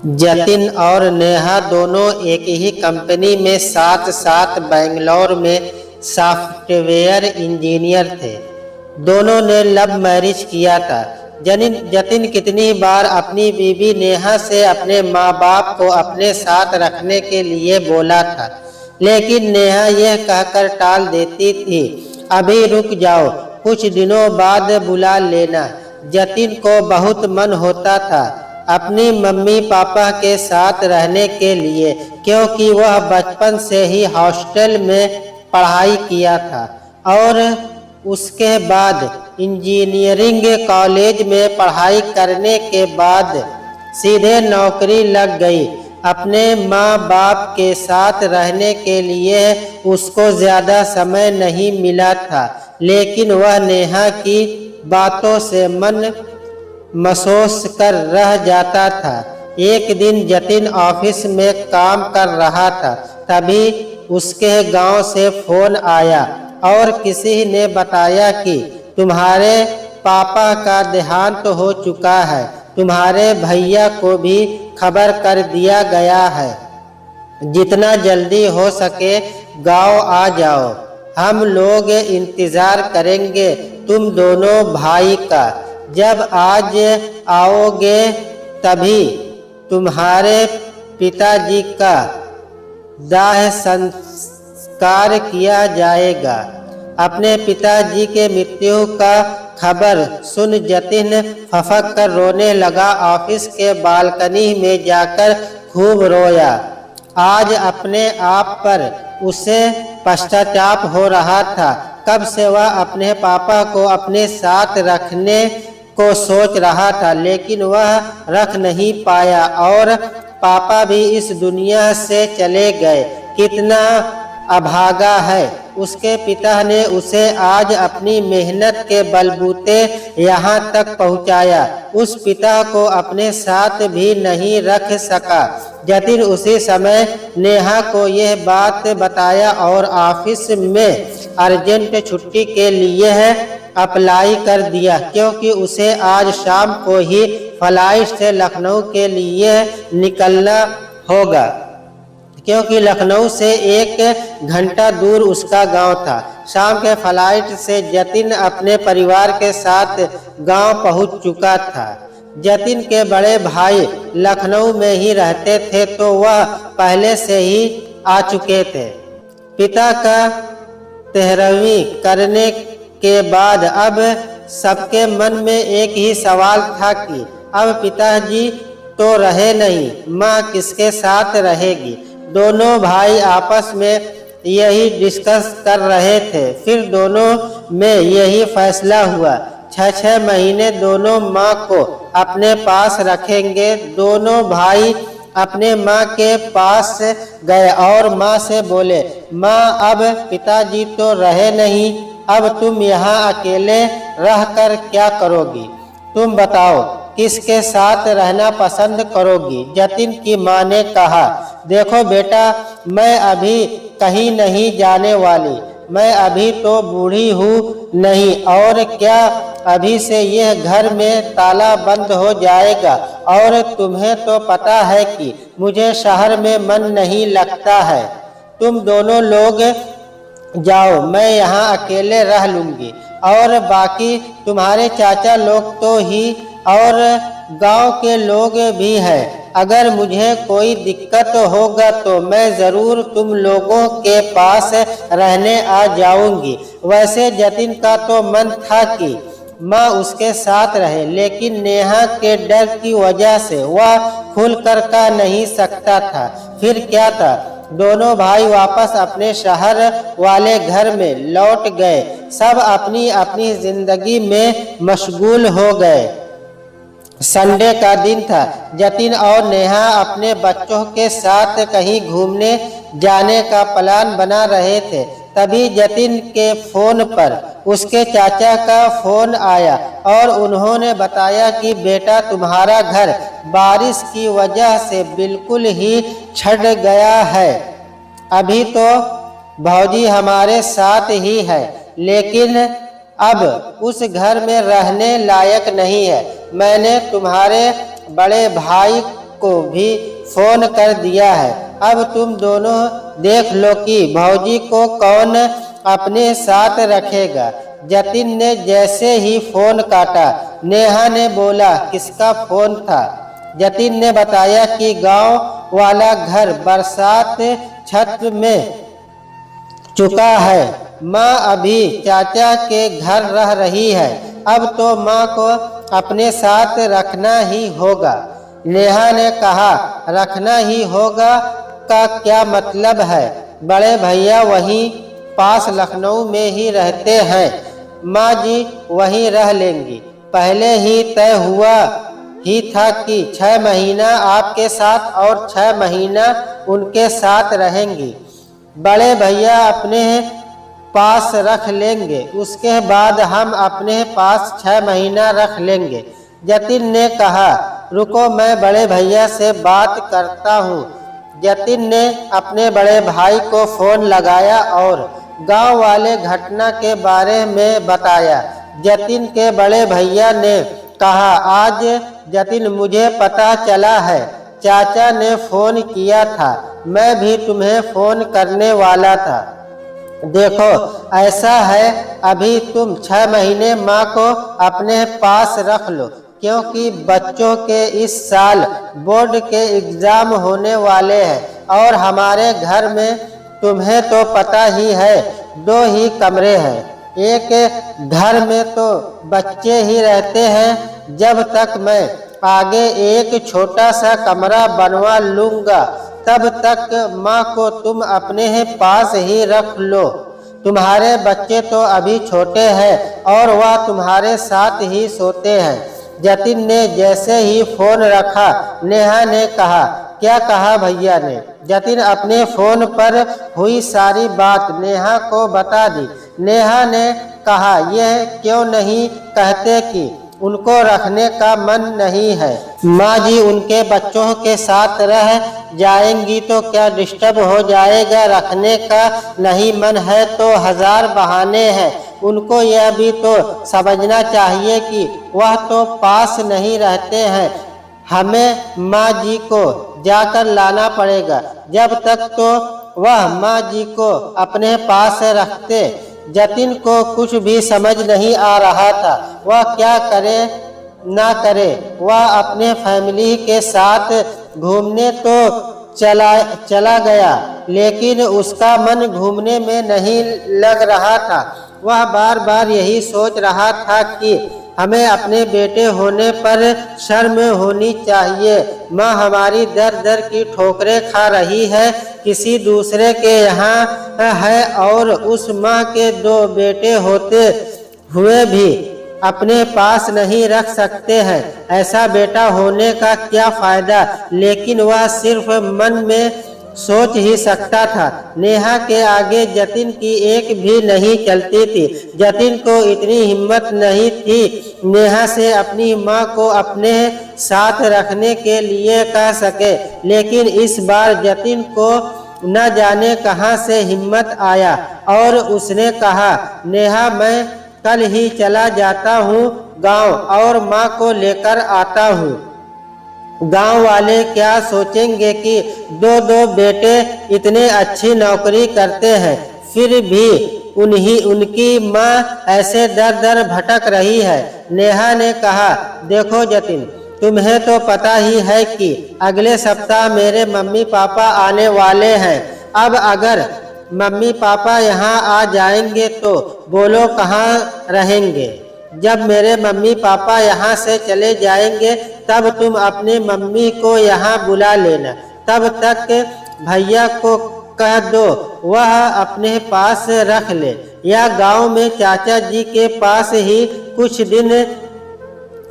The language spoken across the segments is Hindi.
जतिन और नेहा दोनों एक ही कंपनी में साथ साथ बेंगलोर में सॉफ्टवेयर इंजीनियर थे। दोनों ने लव मैरिज किया था। जतिन कितनी बार अपनी बीवी नेहा से अपने माँ बाप को अपने साथ रखने के लिए बोला था, लेकिन नेहा यह कहकर टाल देती थी, अभी रुक जाओ, कुछ दिनों बाद बुला लेना। जतिन को बहुत मन होता था अपनी मम्मी पापा के साथ रहने के लिए, क्योंकि वह बचपन से ही हॉस्टल में पढ़ाई किया था और उसके बाद इंजीनियरिंग कॉलेज में पढ़ाई करने के बाद सीधे नौकरी लग गई। अपने माँ बाप के साथ रहने के लिए उसको ज़्यादा समय नहीं मिला था, लेकिन वह नेहा की बातों से मन महसूस कर रह जाता था। एक दिन जतिन ऑफिस में काम कर रहा था, तभी उसके गांव से फोन आया और किसी ने बताया कि तुम्हारे पापा का देहांत हो चुका है, तुम्हारे भैया को भी खबर कर दिया गया है, जितना जल्दी हो सके गांव आ जाओ, हम लोग इंतज़ार करेंगे तुम दोनों भाई का। जब आज आओगे तभी तुम्हारे पिताजी का दाह संस्कार किया जाएगा। अपने पिताजी के मृत्यु का खबर सुन जतिन फफक कर रोने लगा। ऑफिस के बालकनी में जाकर खूब रोया। आज अपने आप पर उसे पश्चाताप हो रहा था। कब से वह अपने पापा को अपने साथ रखने को सोच रहा था, लेकिन वह रख नहीं पाया और पापा भी इस दुनिया से चले गए। कितना अभागा है। उसके पिता ने उसे आज अपनी मेहनत के बलबूते यहाँ तक पहुँचाया। उस पिता को अपने साथ भी नहीं रख सका। जतिन उसी समय नेहा को यह बात बताया और ऑफिस में अर्जेंट छुट्टी के लिए अप्लाई कर दिया, क्योंकि उसे आज शाम को ही फ्लाइट से लखनऊ के लिए निकलना होगा, क्योंकि लखनऊ से 1 घंटा दूर उसका गांव था। शाम के फ्लाइट से जतिन अपने परिवार के साथ गांव पहुंच चुका था। जतिन के बड़े भाई लखनऊ में ही रहते थे, तो वह पहले से ही आ चुके थे। पिता का 13वीं करने के बाद अब सबके मन में एक ही सवाल था कि अब पिताजी तो रहे नहीं, माँ किसके साथ रहेगी। दोनों भाई आपस में यही डिस्कस कर रहे थे। फिर दोनों में यही फैसला हुआ, 6 महीने दोनों माँ को अपने पास रखेंगे। दोनों भाई अपने माँ के पास गए और माँ से बोले, माँ अब पिताजी तो रहे नहीं, अब तुम यहाँ अकेले रहकर क्या करोगी, तुम बताओ किसके साथ रहना पसंद करोगी। जतिन की माँ ने कहा, देखो बेटा, मैं अभी कहीं नहीं जाने वाली, मैं अभी तो बूढ़ी हूँ नहीं, और क्या अभी से यह घर में ताला बंद हो जाएगा, और तुम्हें तो पता है कि मुझे शहर में मन नहीं लगता है। तुम दोनों लोग जाओ, मैं यहाँ अकेले रह लूँगी, और बाकी तुम्हारे चाचा लोग तो ही और गांव के लोग भी हैं। अगर मुझे कोई दिक्कत होगा तो मैं ज़रूर तुम लोगों के पास रहने आ जाऊंगी। वैसे जतिन का तो मन था कि माँ उसके साथ रहे, लेकिन नेहा के डर की वजह से वह खुलकर कह नहीं सकता था। फिर क्या था, दोनों भाई वापस अपने शहर वाले घर में लौट गए। सब अपनी अपनी जिंदगी में मशगूल हो गए। संडे का दिन था। जतिन और नेहा अपने बच्चों के साथ कहीं घूमने जाने का प्लान बना रहे थे। तभी जतिन के फोन पर उसके चाचा का फोन आया और उन्होंने बताया कि बेटा, तुम्हारा घर बारिश की वजह से बिल्कुल ही छट गया है। अभी तो भौजी हमारे साथ ही है, लेकिन अब उस घर में रहने लायक नहीं है। मैंने तुम्हारे बड़े भाई को भी फोन कर दिया है। अब तुम दोनों देख लो कि भौजी को कौन अपने साथ रखेगा। जतिन ने जैसे ही फोन काटा, नेहा ने बोला, किसका फोन था? जतिन ने बताया कि गांव वाला घर बरसात छत में चुका है। माँ अभी चाचा के घर रह रही है। अब तो माँ को अपने साथ रखना ही होगा। नेहा ने कहा, रखना ही होगा का क्या मतलब है? बड़े भैया वहीं पास लखनऊ में ही रहते हैं। माँ जी वहीं रह लेंगी। पहले ही तय हुआ ही था कि 6 महीना आपके साथ और 6 महीना उनके साथ रहेंगी। बड़े भैया अपने पास रख लेंगे, उसके बाद हम अपने पास 6 महीना रख लेंगे। जतिन ने कहा, रुको मैं बड़े भैया से बात करता हूँ। जतिन ने अपने बड़े भाई को फोन लगाया और गांव वाले घटना के बारे में बताया। जतिन के बड़े भैया ने कहा, आज जतिन मुझे पता चला है, चाचा ने फोन किया था, मैं भी तुम्हें फोन करने वाला था। देखो ऐसा है, अभी तुम 6 महीने माँ को अपने पास रख लो, क्योंकि बच्चों के इस साल बोर्ड के एग्जाम होने वाले हैं और हमारे घर में तुम्हें तो पता ही है 2 ही कमरे हैं। एक घर में तो बच्चे ही रहते हैं। जब तक मैं आगे एक छोटा सा कमरा बनवा लूँगा, तब तक माँ को तुम अपने पास ही रख लो। तुम्हारे बच्चे तो अभी छोटे हैं और वह तुम्हारे साथ ही सोते हैं। जतिन ने जैसे ही फोन रखा, नेहा ने कहा, क्या कहा भैया ने? जतिन अपने फोन पर हुई सारी बात नेहा को बता दी। नेहा ने कहा, यह क्यों नहीं कहते कि उनको रखने का मन नहीं है? माँ जी उनके बच्चों के साथ रह जाएंगी तो क्या डिस्टर्ब हो जाएगा? रखने का नहीं मन है तो 1000 बहाने हैं। उनको यह भी तो समझना चाहिए कि वह तो पास नहीं रहते हैं, हमें माँ जी को जाकर लाना पड़ेगा। जब तक तो वह माँ जी को अपने पास रखते। जतिन को कुछ भी समझ नहीं आ रहा था, वह क्या करे ना करे। वह अपने फैमिली के साथ घूमने तो चला गया, लेकिन उसका मन घूमने में नहीं लग रहा था। वह बार बार यही सोच रहा था कि हमें अपने बेटे होने पर शर्म होनी चाहिए। माँ हमारी दर दर की ठोकरें खा रही है, किसी दूसरे के यहाँ है और उस माँ के 2 बेटे होते हुए भी अपने पास नहीं रख सकते हैं। ऐसा बेटा होने का क्या फायदा? लेकिन वह सिर्फ मन में सोच ही सकता था। नेहा के आगे जतिन की एक भी नहीं चलती थी। जतिन को इतनी हिम्मत नहीं थी नेहा से अपनी माँ को अपने साथ रखने के लिए कह सके, लेकिन इस बार जतिन को न जाने कहां से हिम्मत आया और उसने कहा, नेहा मैं कल ही चला जाता हूँ गांव और माँ को लेकर आता हूँ। गांव वाले क्या सोचेंगे कि 2 बेटे इतने अच्छी नौकरी करते हैं, फिर भी उनकी माँ ऐसे दर दर भटक रही है। नेहा ने कहा, देखो जतिन, तुम्हें तो पता ही है कि अगले सप्ताह मेरे मम्मी पापा आने वाले हैं। अब अगर मम्मी पापा यहाँ आ जाएंगे तो बोलो कहाँ रहेंगे? जब मेरे मम्मी पापा यहाँ से चले जाएंगे तब तुम अपनी मम्मी को यहाँ बुला लेना। तब तक भैया को कह दो वह अपने पास रख ले, या गांव में चाचा जी के पास ही कुछ दिन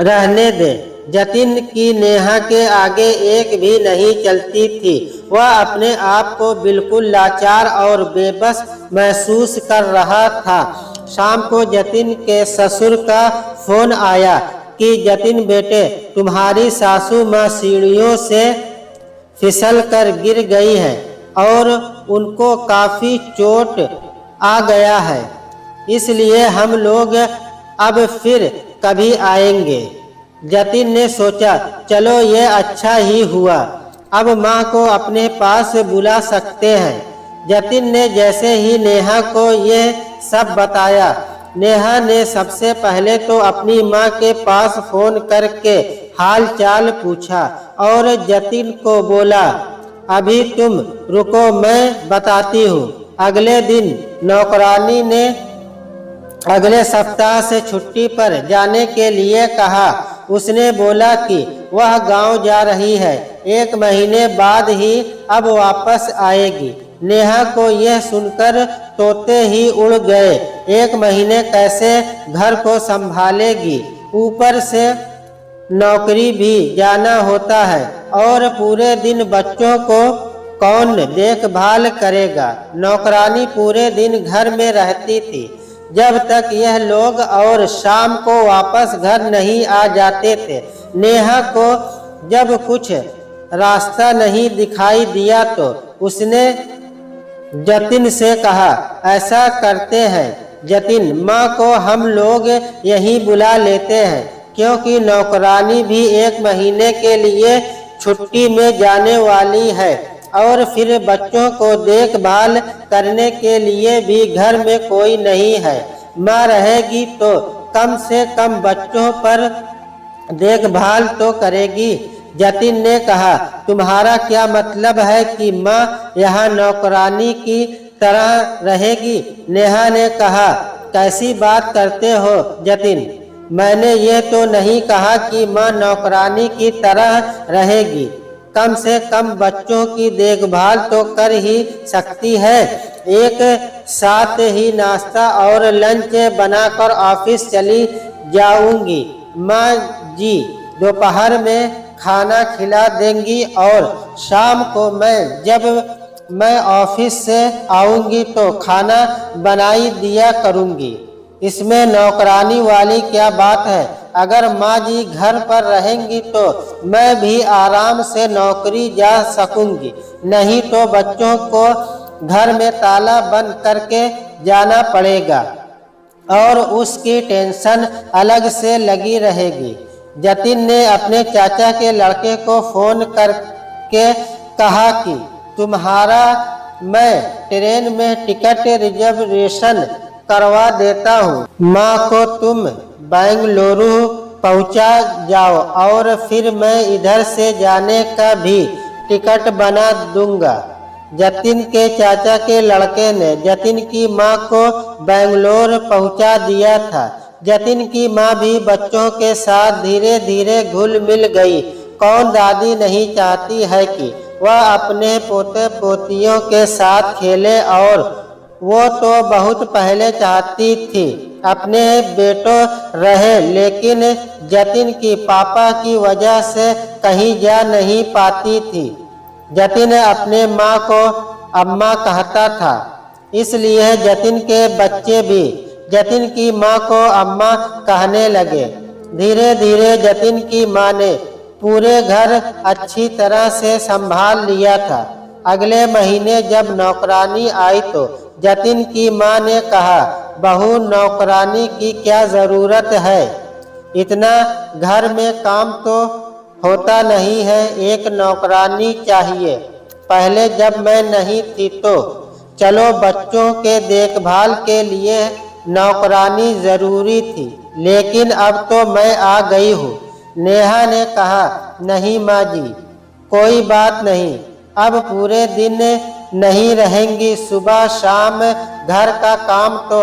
रहने दे। जतिन की नेहा के आगे एक भी नहीं चलती थी। वह अपने आप को बिल्कुल लाचार और बेबस महसूस कर रहा था। शाम को जतिन के ससुर का फोन आया कि जतिन बेटे, तुम्हारी सासू माँ सीढ़ियों से फिसल कर गिर गई है और उनको काफ़ी चोट आ गया है, इसलिए हम लोग अब फिर कभी आएंगे। जतिन ने सोचा, चलो ये अच्छा ही हुआ, अब माँ को अपने पास बुला सकते हैं। जतिन ने जैसे ही नेहा को ये सब बताया, नेहा ने सबसे पहले तो अपनी माँ के पास फोन करके हाल चाल पूछा और जतिन को बोला, अभी तुम रुको, मैं बताती हूँ। अगले दिन नौकरानी ने अगले सप्ताह से छुट्टी पर जाने के लिए कहा। उसने बोला कि वह गांव जा रही है, 1 महीने बाद ही अब वापस आएगी। नेहा को यह सुनकर तोते ही उड़ गए। 1 महीने कैसे घर को संभालेगी, ऊपर से नौकरी भी जाना होता है और पूरे दिन बच्चों को कौन देखभाल करेगा। नौकरानी पूरे दिन घर में रहती थी जब तक यह लोग और शाम को वापस घर नहीं आ जाते थे। नेहा को जब कुछ रास्ता नहीं दिखाई दिया तो उसने जतिन से कहा, ऐसा करते हैं जतिन, माँ को हम लोग यहीं बुला लेते हैं, क्योंकि नौकरानी भी 1 महीने के लिए छुट्टी में जाने वाली है और फिर बच्चों को देखभाल करने के लिए भी घर में कोई नहीं है। माँ रहेगी तो कम से कम बच्चों पर देखभाल तो करेगी। जतिन ने कहा, तुम्हारा क्या मतलब है कि माँ यहाँ नौकरानी की तरह रहेगी? नेहा ने कहा, कैसी बात करते हो जतिन, मैंने ये तो नहीं कहा कि माँ नौकरानी की तरह रहेगी, कम से कम बच्चों की देखभाल तो कर ही सकती है। एक साथ ही नाश्ता और लंच बनाकर ऑफिस चली जाऊंगी। माँ जी दोपहर में खाना खिला देंगी और शाम को जब मैं ऑफिस से आऊंगी तो खाना बनाई दिया करूंगी। इसमें नौकरानी वाली क्या बात है? अगर माँ जी घर पर रहेंगी तो मैं भी आराम से नौकरी जा सकूंगी, नहीं तो बच्चों को घर में ताला बंद करके जाना पड़ेगा और उसकी टेंशन अलग से लगी रहेगी। जतिन ने अपने चाचा के लड़के को फोन करके कहा कि तुम्हारा मैं ट्रेन में टिकट रिजर्वेशन करवा देता हूँ, माँ को तुम बेंगलुरु पहुँचा जाओ और फिर मैं इधर से जाने का भी टिकट बना दूंगा। जतिन के चाचा के लड़के ने जतिन की माँ को बेंगलोर पहुँचा दिया था। जतिन की माँ भी बच्चों के साथ धीरे धीरे घुल मिल गई। कौन दादी नहीं चाहती है कि वह अपने पोते पोतियों के साथ खेले, और वो तो बहुत पहले चाहती थी अपने बेटों रहे, लेकिन जतिन की पापा की वजह से कहीं जा नहीं पाती थी। जतिन अपने माँ को अम्मा कहता था, इसलिए जतिन के बच्चे भी जतिन की माँ को अम्मा कहने लगे। धीरे धीरे जतिन की माँ ने पूरे घर अच्छी तरह से संभाल लिया था। अगले महीने जब नौकरानी आई तो जतिन की माँ ने कहा, बहू नौकरानी की क्या ज़रूरत है, इतना घर में काम तो होता नहीं है, एक नौकरानी चाहिए। पहले जब मैं नहीं थी तो चलो बच्चों के देखभाल के लिए नौकरानी ज़रूरी थी, लेकिन अब तो मैं आ गई हूँ। नेहा ने कहा, नहीं माँ जी, कोई बात नहीं, अब पूरे दिन नहीं रहेंगी, सुबह शाम घर का काम तो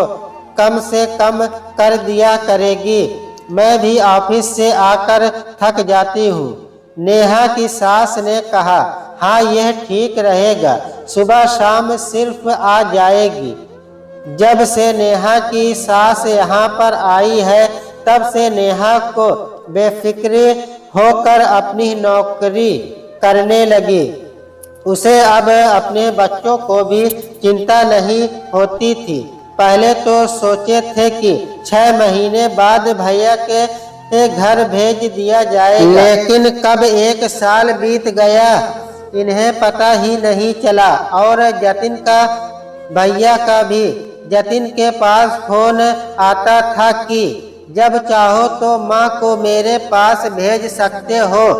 कम से कम कर दिया करेगी, मैं भी ऑफिस से आकर थक जाती हूँ। नेहा की सास ने कहा, हाँ यह ठीक रहेगा, सुबह शाम सिर्फ आ जाएगी। जब से नेहा की सास यहाँ पर आई है तब से नेहा को बेफिक्री होकर अपनी नौकरी करने लगी। उसे अब अपने बच्चों को भी चिंता नहीं होती थी। पहले तो सोचे थे कि 6 महीने बाद भैया के घर भेज दिया जाएगा, लेकिन कब 1 साल बीत गया इन्हें पता ही नहीं चला। और जतिन का भैया का भी जतिन के पास फोन आता था कि जब चाहो तो माँ को मेरे पास भेज सकते हो।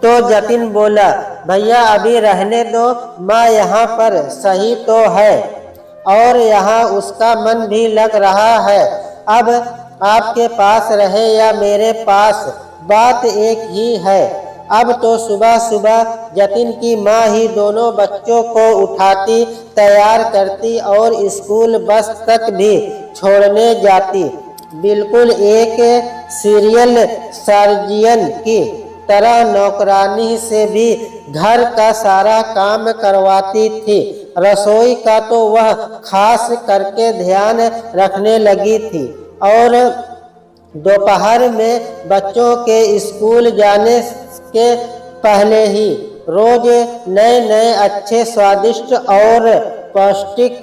तो जतिन बोला, भैया अभी रहने दो, माँ यहाँ पर सही तो है और यहाँ उसका मन भी लग रहा है। अब आपके पास रहे या मेरे पास, बात एक ही है। अब तो सुबह सुबह जतिन की माँ ही दोनों बच्चों को उठाती, तैयार करती और स्कूल बस तक भी छोड़ने जाती। बिल्कुल एक सीरियल सर्जियन की तरह नौकरानी से भी घर का सारा काम करवाती थी। रसोई का तो वह खास करके ध्यान रखने लगी थी और दोपहर में बच्चों के स्कूल जाने के पहले ही रोज नए नए अच्छे स्वादिष्ट और पौष्टिक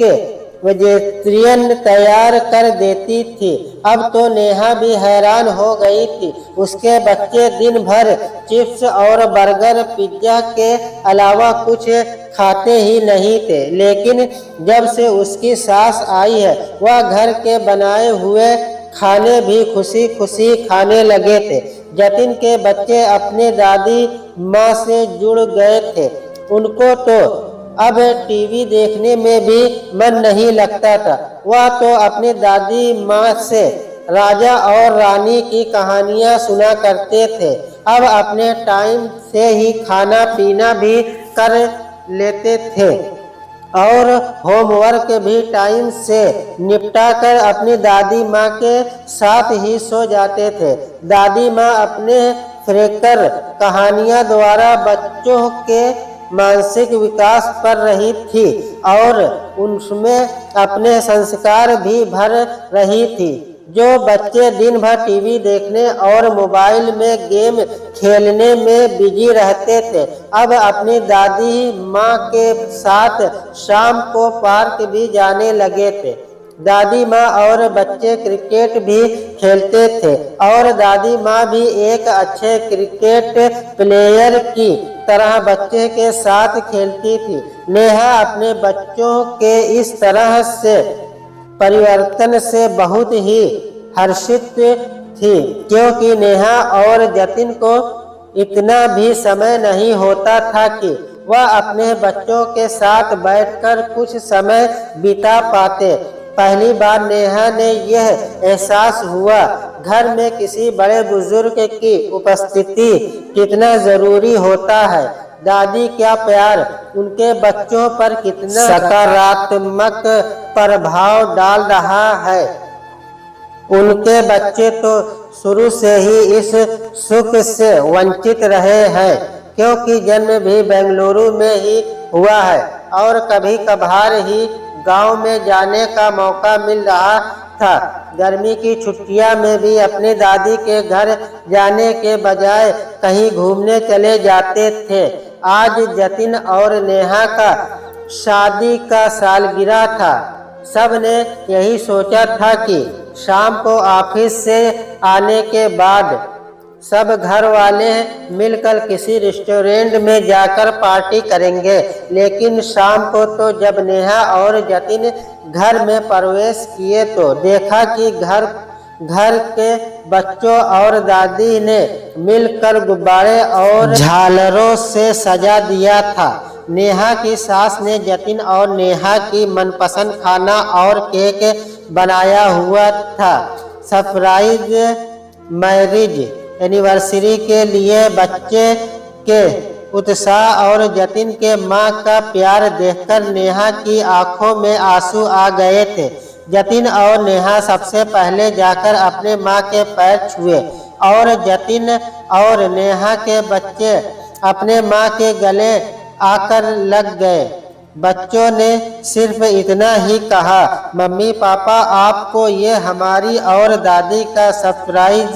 वेजिटेरियन तैयार कर देती थी। अब तो नेहा भी हैरान हो गई थी। उसके बच्चे दिन भर चिप्स और बर्गर पिज्जा के अलावा कुछ खाते ही नहीं थे, लेकिन जब से उसकी सास आई है वह घर के बनाए हुए खाने भी खुशी खुशी खाने लगे थे। जतिन के बच्चे अपने दादी माँ से जुड़ गए थे। उनको तो अब टीवी देखने में भी मन नहीं लगता था। वह तो अपनी दादी माँ से राजा और रानी की कहानियाँ सुना करते थे। अब अपने टाइम से ही खाना पीना भी कर लेते थे और होमवर्क भी टाइम से निपटा कर अपनी दादी माँ के साथ ही सो जाते थे। दादी माँ अपने फ्रेकर कहानियाँ द्वारा बच्चों के मानसिक विकास कर रही थी और उनमें अपने संस्कार भी भर रही थी। जो बच्चे दिन भर टीवी देखने और मोबाइल में गेम खेलने में बिजी रहते थे, अब अपनी दादी माँ के साथ शाम को पार्क भी जाने लगे थे। दादी माँ और बच्चे क्रिकेट भी खेलते थे और दादी माँ भी एक अच्छे क्रिकेट प्लेयर की तरह बच्चे के साथ खेलती थी। नेहा अपने बच्चों के इस तरह से परिवर्तन से बहुत ही हर्षित थी, क्योंकि नेहा और जतिन को इतना भी समय नहीं होता था कि वह अपने बच्चों के साथ बैठकर कुछ समय बिता पाते। पहली बार नेहा ने यह एहसास हुआ घर में किसी बड़े बुजुर्ग की उपस्थिति कितना जरूरी होता है। दादी क्या प्यार उनके बच्चों पर कितना सकारात्मक प्रभाव डाल रहा है। उनके बच्चे तो शुरू से ही इस सुख से वंचित रहे हैं, क्योंकि जन्म भी बेंगलुरु में ही हुआ है और कभी कभार ही गांव में जाने का मौका मिल रहा था। गर्मी की छुट्टियां में भी अपनी दादी के घर जाने के बजाय कहीं घूमने चले जाते थे। आज जतिन और नेहा का शादी का सालगिरह था। सब ने यही सोचा था कि शाम को ऑफिस से आने के बाद सब घर वाले मिलकर किसी रेस्टोरेंट में जाकर पार्टी करेंगे, लेकिन शाम को तो जब नेहा और जतिन घर में प्रवेश किए तो देखा कि घर के बच्चों और दादी ने मिलकर गुब्बारे और झालरों से सजा दिया था। नेहा की सास ने जतिन और नेहा की मनपसंद खाना और केक बनाया हुआ था। सरप्राइज मैरिज एनिवर्सरी के लिए बच्चे के उत्साह और जतिन के माँ का प्यार देखकर नेहा की आंखों में आंसू आ गए थे। जतिन और नेहा सबसे पहले जाकर अपने माँ के पैर छुए और जतिन और नेहा के बच्चे अपने माँ के गले आकर लग गए। बच्चों ने सिर्फ इतना ही कहा, मम्मी पापा आपको ये हमारी और दादी का सरप्राइज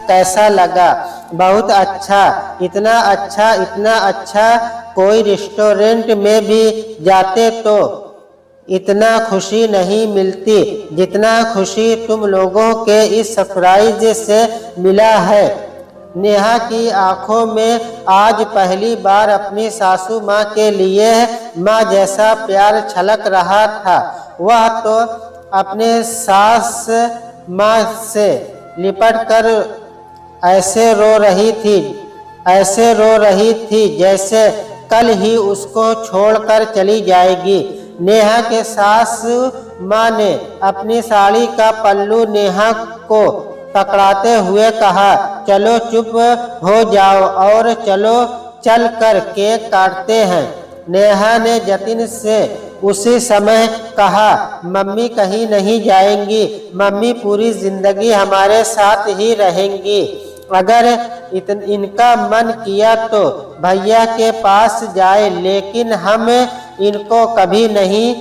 कैसा लगा? बहुत अच्छा, इतना अच्छा कोई रेस्टोरेंट में भी जाते तो इतना खुशी नहीं मिलती जितना खुशी तुम लोगों के इस सरप्राइज से मिला है। नेहा की आंखों में आज पहली बार अपनी सासू माँ के लिए माँ जैसा प्यार छलक रहा था। वह तो अपने सास माँ से लिपट कर ऐसे रो रही थी जैसे कल ही उसको छोड़कर चली जाएगी। नेहा के सास माँ ने अपनी साड़ी का पल्लू नेहा को पकड़ाते हुए कहा, चलो चुप हो जाओ और चल कर केक काटते हैं। नेहा ने जतिन से उसी समय कहा, मम्मी कहीं नहीं जाएंगी, मम्मी पूरी जिंदगी हमारे साथ ही रहेंगी। अगर इनका मन किया तो भैया के पास जाए, लेकिन हम इनको कभी नहीं